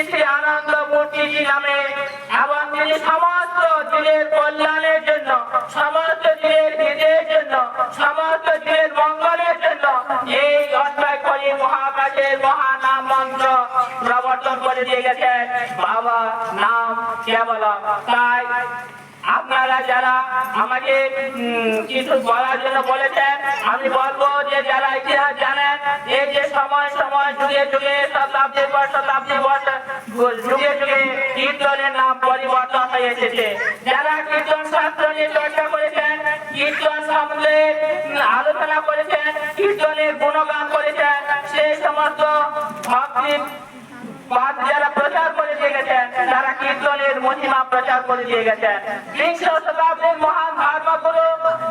শ্রী আনন্দ মূর্তিজি নামে এবং তিনি সমস্ত জীবের কল্যাণের জন্য, সমস্ত জীবের হিতের জন্য, সমস্ত জীবের মঙ্গলের জন্য এই অষ্টকরি মহাকাশের মহানাম মন্ত্র প্রবর্তন করে দিয়ে গেছেন বাবা নাম কেবলম। তাই আপনারা যারা আমাকে কিছু বলার জন্য বলেছেন, আমি বলবো যে যারা ইতিহাস জানেন, এই যে সময় সময় যুগে যুগে শতাব্দীর পর শতাব্দী যুগে যুগে কীর্তনের নাম পরিবর্তন হয়ে এসেছে। যারা কীর্তন শাস্ত্র নিয়ে চর্চা করেছেন, কীর্তন সম্বন্ধে আলোচনা করেছেন, কীর্তনের গুণগান করেছেন, সেই সমস্ত ভক্তি যারা প্রচার করে দিয়ে গেছেন, তারা কীর্তনের মহিমা প্রচার করে দিয়ে গেছেন। বিংশ শতাব্দীর মহান ধর্মগুরু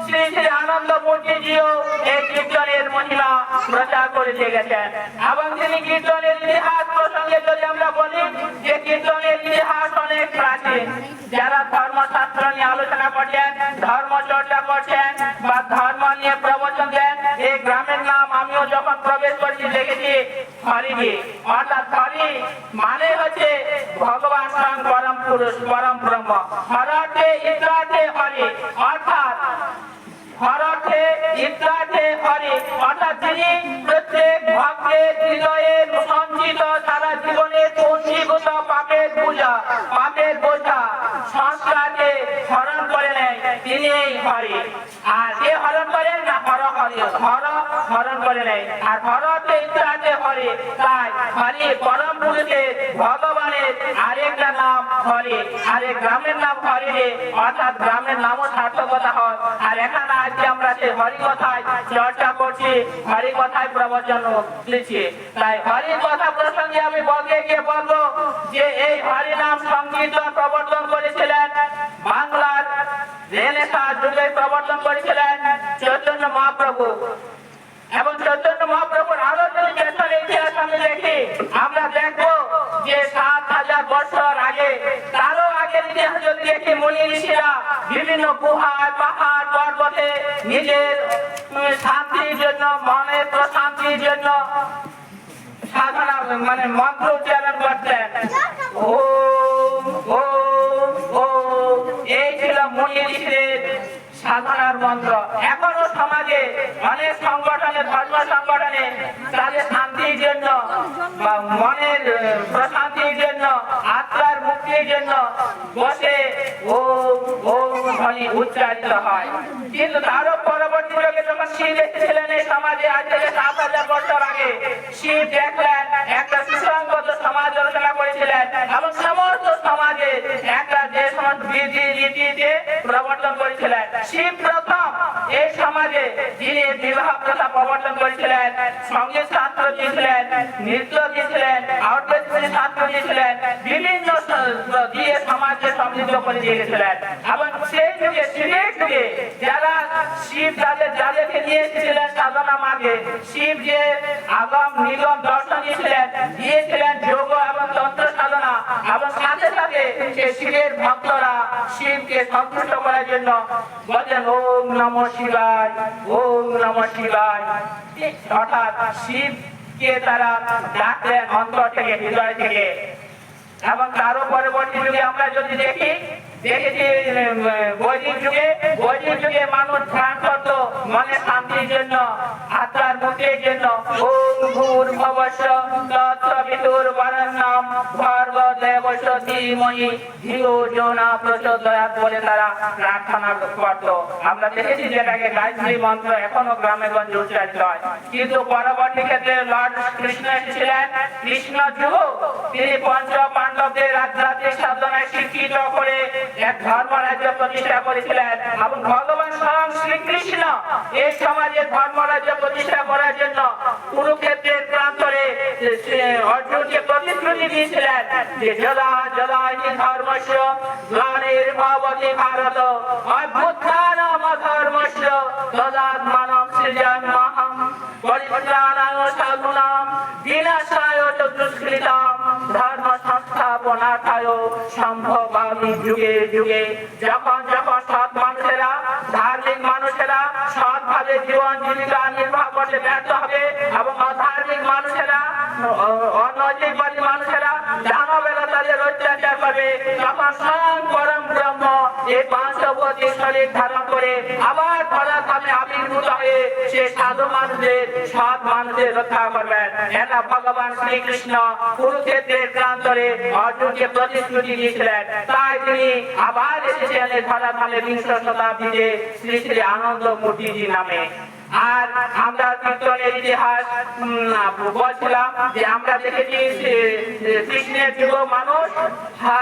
শ্রী শ্রী আনন্দ মূর্তিজিও এই কীর্তনের মহিমা প্রচার করে দিয়ে গেছেন। এবং তিনি কীর্তনের ইতিহাস প্রসঙ্গে যদি আমরা বলি যে কীর্তনের ইতিহাস অনেক প্রাচীন। যারা ধর্মশাস্ত্র নিয়ে আলোচনা করছেন, ধর্ম চর্চা করছেন বা ধর্ম নিয়ে প্রবচন দেন, এই গ্রামের নাম আমিও যখন প্রবেশ করেছি দেখেছি হরিজি, অর্থাৎ হরি মানে হচ্ছে ভগবান স্বয়ং পরম পুরুষ, পরম ব্রহ্ম। হরতে ইত্রাতে হরি, অর্থাৎ হরতে ইত্রাতে হরি, অর্থাৎ যিনি প্রত্যেক ভক্তের হৃদয়ে সঞ্চিত সারা জীবনের পঞ্জীভূত পাপের পূজা, পাপের বোঝা সংস্কারকে হরণ করে নেয়, তিনি এই হরি। আর কে হরণ করেন না, হর হরি, হর হরণ করে নেয়। আর হরতে ইত্রাতে হরি, তাই হরি পরম পুরুষের ভগবানের আরেকটা নাম হরি, আরেক গ্রামের নাম হরি, অর্থাৎ গ্রামের নামও সার্থকতা হয়। আর এখানে আজকে আমরা সেই হরি কথায় চর্চা করছি, হরি কথায় প্রবচন দিচ্ছি। তাই হরি কথা প্রসঙ্গে আমি বলতে গিয়ে বলবো যে এই হরি নাম সংকীর্তন প্রবর্তন করেছিলেন বাংলার রেনেসাঁ যুগে, প্রবর্তন করেছিলেন চৈতন্য মহাপ্রভু। এবং চৈতন্য মহাপ্রভুর আরো যদি পেছনের ইতিহাস আমি দেখি, আমরা দেখবো যে ৭,০০০ বছর আগে, তারও আগের ইতিহাস যদি দেখি, মুনি ঋষিরা বিভিন্ন গুহায়, পাহাড়, পর্বতে নিজের শান্তির জন্য, মনের প্রশান্তির জন্য সাধনা মানে মন্ত্র উচ্চারণ করতেন। ওম ওম ওম, এই ছিল মুনি ঋষিদের সাধনার মন্ত্র। এখনো সমাজে অনেক সংগঠনে, ধর্ম সংগঠনে তাদের শান্তির জন্য বা মনের প্রশান্তির জন্য, আত্মার মুক্তির জন্য বসে ওম ওম ধ্বনি উচ্চারিত হয়। কিন্তু তারও পরবর্তী যুগে যখন শিব এসেছিলেন এই সমাজে, আজ থেকে ৭,০০০ বছর আগে, শিব দেখলেন একটা সুসংগত সমাজ রচনা করেছিলেন এবং সমস্ত সমাজে একটা যে সমস্ত বিধি রীতিতে প্রবর্তন করেছিলেন। শিব প্রথম এই সমাজে যিনি বিবাহ প্রথা প্রবর্তন করেছিলেন, সঙ্গীত শাস্ত্র দিয়েছিলেন, নৃত্য দিয়েছিলেন, আউটডোর শাস্ত্র দিয়েছিলেন, বিভিন্ন দিয়ে সমাজকে সমৃদ্ধ করে দিয়ে গেছিলেন। এবং সেই যুগে, শিবের যুগে যারা শিব যাদেরকে নিয়ে এসেছিলেন সাধনা মার্গে, শিব যে আগম নিগম দর্শন দিয়েছিলেন যোগ এবং তন্ত্র সাধনা, এবং সাথে সাথে সেই শিবের ভক্তরা শিবকে সন্তুষ্ট করার জন্য বলেন ওম নমঃ শিবায়, ওম নমঃ শিবায়। অর্থাৎ শিবকে তারা ডাকলেন অন্তর থেকে, হৃদয় থেকে। এবং তারও পরবর্তী যুগে আমরা যদি দেখি, দেখেছি বৈদিক যুগে মানুষ ধ্যান করত মনে শান্তির জন্য, আত্মার মুক্তির জন্য। ওম ভূর্ভুবস্সুঃ তৎসবিতুর্বরেণ্যং ভর্গো দেবস্য ধীমহি ধিয়ো যো ন প্রচোদয়াৎ বলে তারা প্রার্থনা করত। আমরা দেখেছি যেটাকে গায়ত্রী মন্ত্র এখনো গ্রামে গঞ্জে উচ্চারিত হয়। কিন্তু পরবর্তী ক্ষেত্রে লর্ড কৃষ্ণ এসেছিলেন, কৃষ্ণ যুগ, তিনি পঞ্চ পাণ্ডবদের আধ্যাত্মিক সাধনায় শিক্ষিত করে এক ধর্মরাজ্য প্রতিষ্ঠা করেছিলেন। এবং ভগবান স্বয়ং শ্রীকৃষ্ণ এই সমাজে ধর্মরাজ্য প্রতিষ্ঠা করার জন্য কুরুক্ষেত্রের প্রান্তরে অর্জুনকে প্রতিশ্রুতি দিয়েছিলেন যে যদা যদা হি ধর্মস্য গ্লানির্ভবতি ভারত অভ্যুত্থানম অধর্মস্য তদাত্মানং সৃজাম্যহং পরিত্রাণায় সাধুনাং বিনাশায় চ দুষ্কৃতাম ধর্ম সংস্থাপনার্থায় সম্ভবামি যুগে যুগে। যখন যখন সৎ মানুষেরা, ধার্মিক মানুষেরা সৎভাবে জীবন জীবিকা নির্বাহ করতে ব্যর্থ হবে এবং অধার্মিক মানুষেরা অনৈতিকবাদী মানুষেরা জানাবেলা তাদের অত্যাচার করবে, তখন স্বয়ং পরম ব্রহ্ম এই পাঁচবতী শরীর ধারণ করে আবার ধরার সামনে আবির্ভূত হয়ে সে সাধু মানুষদের সৎ মানুষদের রক্ষা করবেন। এটা ভগবান শ্রীকৃষ্ণ কুরুক্ষেত্রের প্রান্তরে অর্জুনকে প্রতিশ্রুতি দিয়েছিলেন। তাই তিনি আবার এসেছেন এই ধরার সামনে বিংশ শতাব্দীতে শ্রী শ্রী আনন্দ মূর্তিজি নামে। আর আমরা কীর্তনের ইতিহাস বলছিলাম যে আমরা দেখেছি কৃষ্ণের যুগ মানুষ হা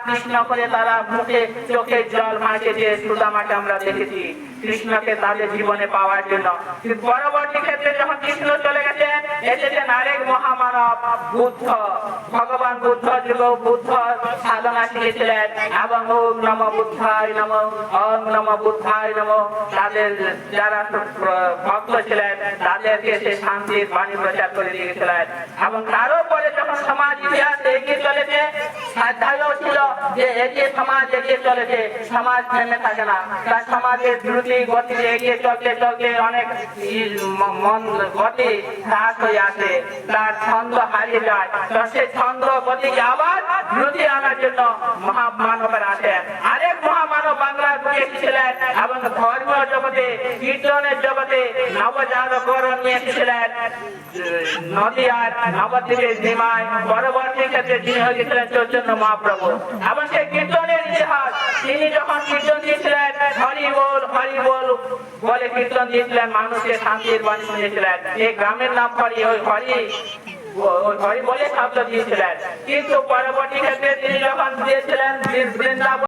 কৃষ্ণ করে তারা মুখে চোখে জল ভাসিয়েছে সুদামাকে আমরা দেখেছি কৃষ্ণকে তাদের জীবনে পাওয়ার জন্য। পরবর্তী ক্ষেত্রে যখন কৃষ্ণ চলে গেছেন এসেছেন আরেক মহামানব বুদ্ধ। ভগবান বুদ্ধ যুগ বুদ্ধ সাধনা শিখেছিলেন এবং ওম নমঃ বুদ্ধায় নমঃ, ওম নমঃ বুদ্ধায় নমঃ। তাদের যারা ভক্ত ছিলেন তাদেরকে সে শান্তির বাণী প্রচার করে দিয়েছিলেন। এবং তারও পরে যখন সমাজ ইতিহাস এগিয়ে চলেছে, সাধ্যায়ও ছিল যে এগিয়ে সমাজ এগিয়ে চলেছে, সমাজ থেমে থাকে না। তার সমাজের দ্রুতি গতিতে এগিয়ে চলতে চলতে অনেক মন গতি হ্রাস হয়ে আসে, তার ছন্দ হারিয়ে যায়। তো সে ছন্দ গতিকে আবার দ্রুতি আনার জন্য মহামানবের আসেন। আরেক মহামানব বাংলার বুকে এসেছিলেন এবং ধর্মীয় জগতে কীর্তনের জগতে নবজাগরণ নিয়ে এসেছিলেন নদিয়ার নবদ্বীপের সীমায়। পরবর্তী ক্ষেত্রে তিনি হয়ে গেছিলেন চৈতন্য মহাপ্রভু। এবং সেই কীর্তনের ইতিহাস তিনি যখন কীর্তন দিয়েছিলেন হরি বল বলে কীর্তন দিয়েছিলেন, মানুষকে শান্তির বাণী শুনিয়েছিলেন। এই গ্রামের নাম হরি, ওই হরি বলে শব্দ দিয়েছিলেন। কিন্তু পরবর্তী ক্ষেত্রে তিনি যখন দিয়েছিলেন বৃন্দাবন